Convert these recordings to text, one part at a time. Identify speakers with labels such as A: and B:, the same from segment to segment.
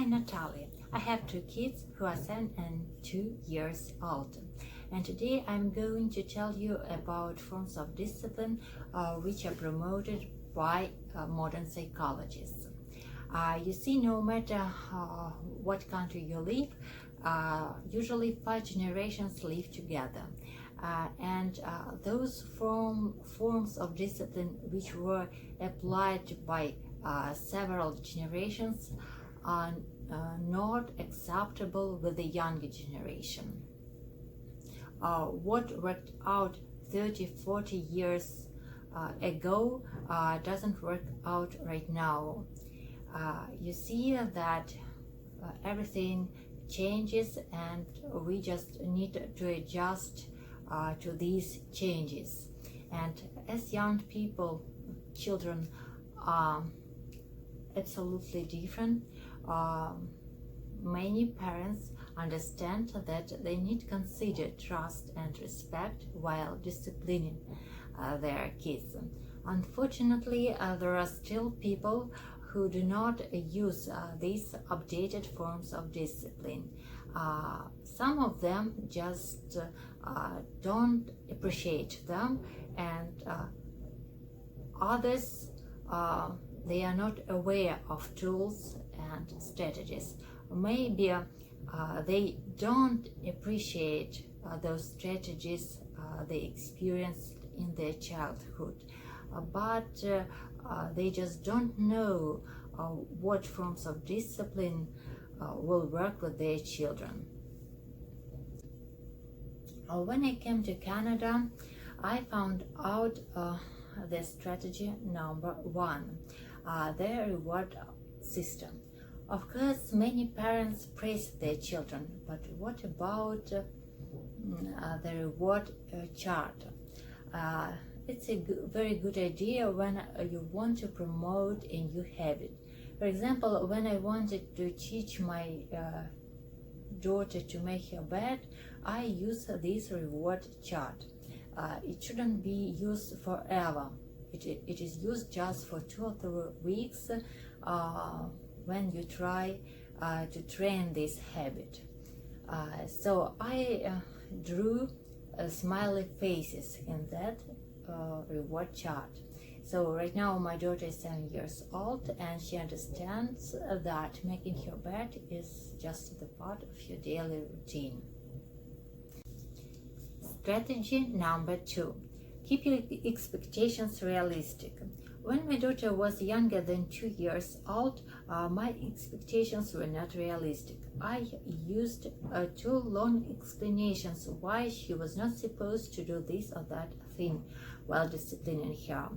A: Hi Natalie, I have two kids who are 7 and 2 years old, and today I'm going to tell you about forms of discipline which are promoted by modern psychologists. You see, no matter what country you live, usually 5 generations live together. And those forms of discipline which were applied by several generations are not acceptable with the younger generation. What worked out 30-40 years ago doesn't work out right now. You see that everything changes, and we just need to adjust to these changes. And as young people, children are absolutely different. Many parents understand that they need to consider trust and respect while disciplining their kids. Unfortunately, there are still people who do not use these updated forms of discipline. Some of them just don't appreciate them, and others they are not aware of tools and strategies. Maybe they don't appreciate those strategies they experienced in their childhood, but they just don't know what forms of discipline will work with their children. When I came to Canada, I found out the strategy number 1, their reward system. Of course, many parents praise their children, but what about the reward chart? It's a very good idea when you want to promote a new habit. For example, when I wanted to teach my daughter to make her bed, I use this reward chart. It shouldn't be used forever. It is used just for 2 or 3 weeks when you try to train this habit. So I drew smiley faces in that reward chart. So right now my daughter is 7 years old, and she understands that making her bed is just the part of your daily routine. Strategy number 2. Keep your expectations realistic. When my daughter was younger than 2 years old, my expectations were not realistic. I used 2 long explanations why she was not supposed to do this or that thing while disciplining her.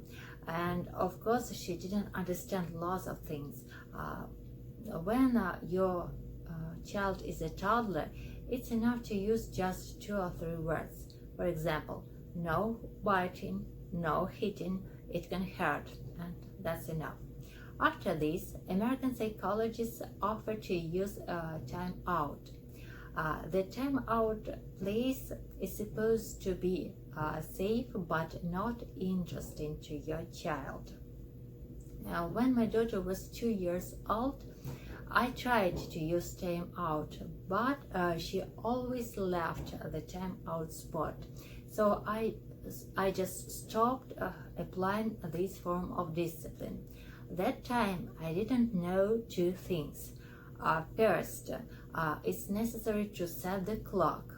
A: And of course, she didn't understand lots of things. When your child is a toddler, it's enough to use just 2 or 3 words. For example, no biting, no hitting, it can hurt, and that's enough. After this, American psychologists offer to use time out. The time out place is supposed to be safe but not interesting to your child. Now, when my daughter was 2 years old, I tried to use time out, but she always left the time out spot. So I just stopped applying this form of discipline. That time I didn't know 2 things. First, it's necessary to set the clock.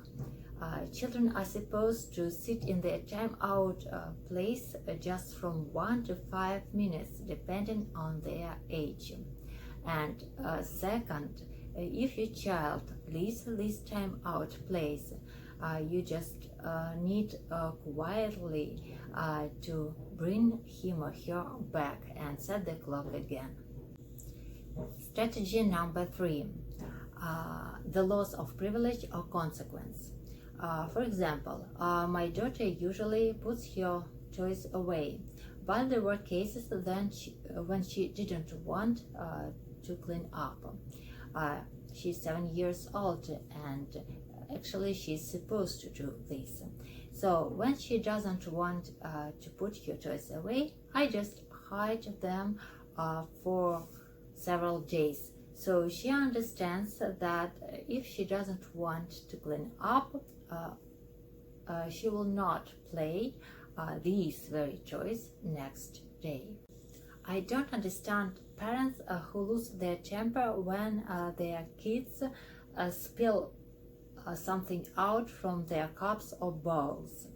A: Children are supposed to sit in their time out place just from 1 to 5 minutes depending on their age. And second, if your child leaves this time out place, you just need quietly to bring him or her back and set the clock again. Strategy number 3, the loss of privilege or consequence. For example, my daughter usually puts her toys away, but there were cases when she didn't want to clean up. She's 7 years old, and actually she's supposed to do this. So when she doesn't want to put her toys away, I just hide them for several days. So she understands that if she doesn't want to clean up, she will not play these very toys next day. I don't understand parents who lose their temper when their kids spill something out from their cups or bowls.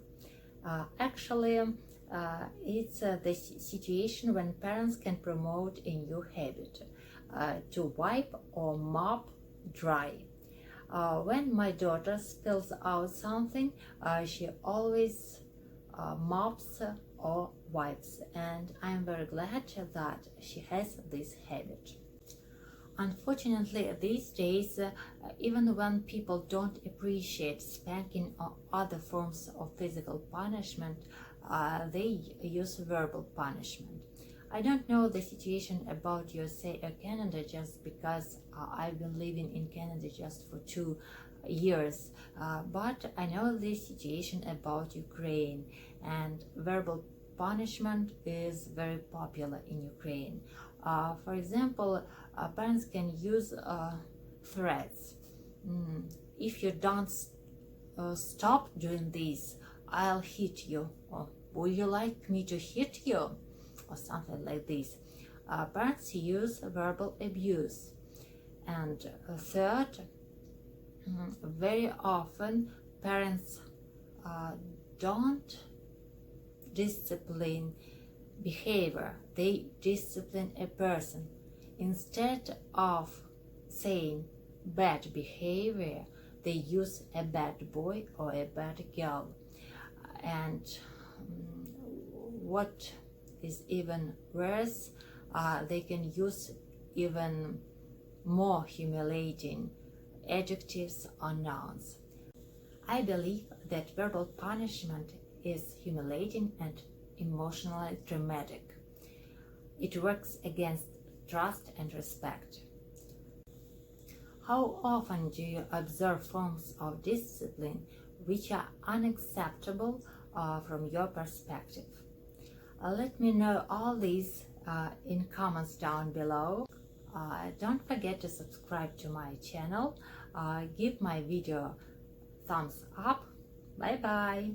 A: Actually, it's the situation when parents can promote a new habit to wipe or mop dry. When my daughter spills out something, she always mops or wipes, and I'm very glad that she has this habit. Unfortunately, these days, even when people don't appreciate spanking or other forms of physical punishment, they use verbal punishment. I don't know the situation about USA or Canada just because I've been living in Canada just for 2 years, but I know the situation about Ukraine, and verbal punishment is very popular in Ukraine. For example, parents can use threats. If you don't stop doing this, I'll hit you. Or would you like me to hit you? Or something like this. Parents use verbal abuse. And third, very often parents don't discipline behavior, they discipline a person. Instead of saying bad behavior, they use a bad boy or a bad girl. And what is even worse, they can use even more humiliating adjectives or nouns. I believe that verbal punishment is humiliating and emotionally traumatic. It works against trust and respect. How often do you observe forms of discipline which are unacceptable from your perspective? Let me know all these in comments down below. Don't forget to subscribe to my channel. Give my video thumbs up. Bye bye.